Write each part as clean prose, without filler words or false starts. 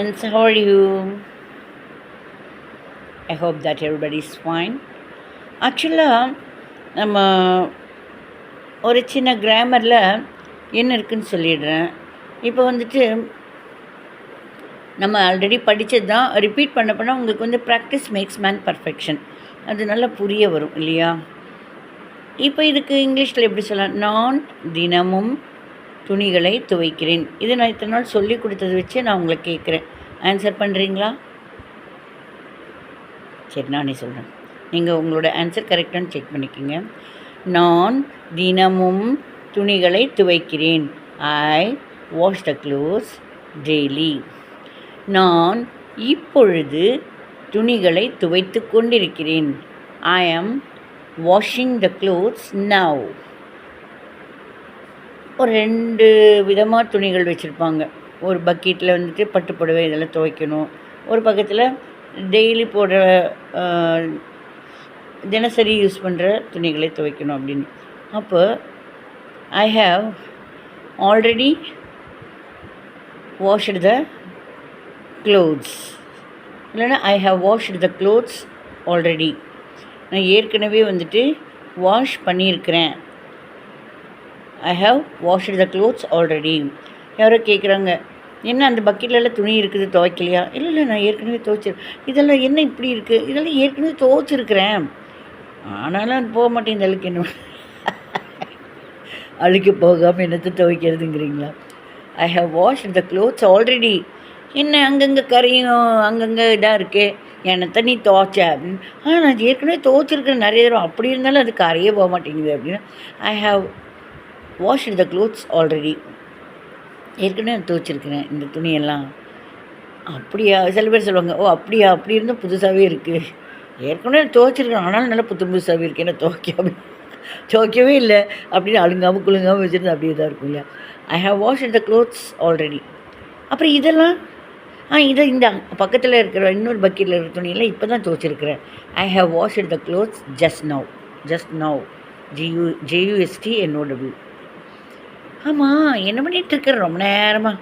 friends, how are you? I hope that everybody is fine. ஆக்சுவலாக நம்ம ஒரு சின்ன கிராமரில் என்ன இருக்குதுன்னு சொல்லிடுறேன். இப்போ வந்துட்டு நம்ம ஆல்ரெடி படித்தது தான் ரிப்பீட் பண்ண உங்களுக்கு வந்து ப்ராக்டிஸ் மேக்ஸ் மேன் பர்ஃபெக்ஷன், அது நல்லா புரிய வரும் இல்லையா? இப்போ இதுக்கு இங்கிலீஷில் எப்படி சொல்லலாம்? நான் தினமும் துணிகளை துவைக்கிறேன். இது நான் இத்தனை நாள் சொல்லி கொடுத்தது வச்சு நான் உங்களை கேட்குறேன், ஆன்சர் பண்ணுறீங்களா? சரி, நானே சொல்கிறேன், நீங்கள் உங்களோட ஆன்சர் கரெக்டானு செக் பண்ணிக்கோங்க. நான் தினமும் துணிகளை துவைக்கிறேன். ஐ வாஷ் த க்ளோத்ஸ் டெய்லி. நான் இப்பொழுது துணிகளை துவைத்து கொண்டிருக்கிறேன். ஐ ஆம் வாஷிங் த க்ளோத்ஸ் நவ். ஒரு 2 விதமாக துணிகள் வச்சுருப்பாங்க. ஒரு பக்கெட்டில் வந்துட்டு பட்டுப்புடவை இதெல்லாம் துவைக்கணும், ஒரு பக்கத்தில் டெய்லி போடுற தினசரி யூஸ் பண்ணுற துணிகளை துவைக்கணும் அப்படின்னு. அப்போ I have already washed the clothes, இல்லைன்னா I have washed the clothes already. நான் ஏற்கனவே வந்துட்டு வாஷ் பண்ணியிருக்கிறேன். I have washed the clothes already. யாரோ கேட்குறாங்க, என்ன அந்த பக்கெட்லலாம் துணி இருக்குது, துவைக்கலையா? இல்லை நான் ஏற்கனவே துவைச்சிருக்கேன். இதெல்லாம் என்ன இப்படி இருக்குது? இதெல்லாம் ஏற்கனவே துவைச்சிருக்கிறேன், ஆனாலும் அது போக மாட்டேன் இந்த அழுக்கு. என்ன அழுக்கு போகாமல் என்னத்தை துவைக்கிறதுங்கிறீங்களா? I have washed the clothes already. என்ன அங்கங்கே கரையும் அங்கங்கே இதாக இருக்கே, என்னத்தை நீ துவைச்ச அப்படின்னு. நான் ஏற்கனவே துவைச்சிருக்கிறேன் நிறைய தூரம், அப்படி இருந்தாலும் அது கரையே போக மாட்டேங்குது அப்படின்னு. ஐ have washed the clothes already. ஏற்கனவே நான் துவைச்சிருக்கிறேன் இந்த துணியெல்லாம். அப்படியா? சில பேர் சொல்லுவாங்க, ஓ அப்படியா, அப்படி இருந்தால் புதுசாகவே இருக்குது. ஏற்கனவே துவைச்சிருக்கேன், ஆனாலும் நல்லா புதுசாகவே இருக்குது, என்ன துவைக்கவே இல்லை அப்படின்னு அழுங்காமல் குழுங்காமல் வச்சுருந்து அப்படியே தான் இருக்கும் இல்லையா? ஐ have washed the clothes already. அப்புறம் இதெல்லாம் இதை இந்த பக்கத்தில் இருக்கிற இன்னொரு பக்கெட்டில் இருக்கிற துணியெல்லாம் இப்போ தான் துவைச்சிருக்கிறேன். I have washed the clothes just now. JUSTNOW. ஆமாம், என்ன பண்ணிகிட்ருக்கிறேன் ரொம்ப நேரமாக?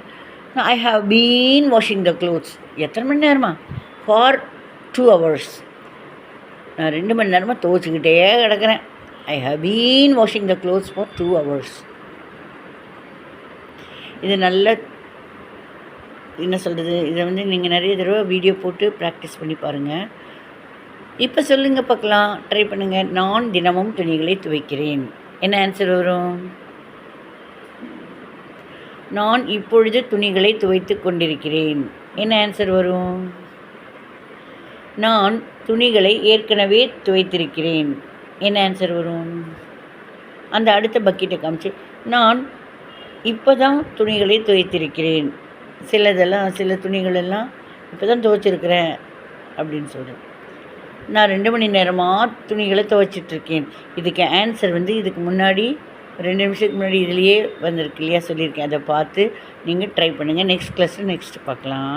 I have been washing the clothes. எத்தனை மணி நேரமா? For 2 hours. நான் 2 மணி நேரமாக துவைச்சிக்கிட்டே கிடக்கிறேன். I have been washing the clothes for 2 hours. இது நல்ல என்ன சொல்கிறது, இதை வந்து நீங்கள் நிறைய தடவை வீடியோ போட்டு ப்ராக்டிஸ் பண்ணி பாருங்கள். இப்போ சொல்லுங்கள் பார்க்கலாம், ட்ரை பண்ணுங்கள். நான் தினமும் துணிகளை துவைக்கிறேன். என்ன ஆன்சர் வரும்? நான் இப்பொழுது துணிகளை துவைத்து கொண்டிருக்கிறேன். என்ன ஆன்சர் வரும்? நான் துணிகளை ஏற்கனவே துவைத்திருக்கிறேன். என்ன ஆன்சர் வரும்? அந்த அடுத்த பக்கெட்டை காமிச்சு, நான் இப்போ தான் துணிகளை துவைத்திருக்கிறேன். சில துணிகளெல்லாம் இப்போ தான் துவைச்சிருக்கிறேன் அப்படின்னு சொல்கிறேன். நான் 2 மணி நேரமாக துணிகளை துவைச்சிட்ருக்கேன். இதுக்கு ஆன்சர் வந்து இதுக்கு முன்னாடி 2 நிமிஷத்துக்கு முன்னாடி இதுலேயே வந்திருக்கு இல்லையா, சொல்லியிருக்கேன். அதை பார்த்து நீங்கள் ட்ரை பண்ணுங்கள். நெக்ஸ்ட் கிளாஸில் நெக்ஸ்ட்டு பார்க்கலாம்.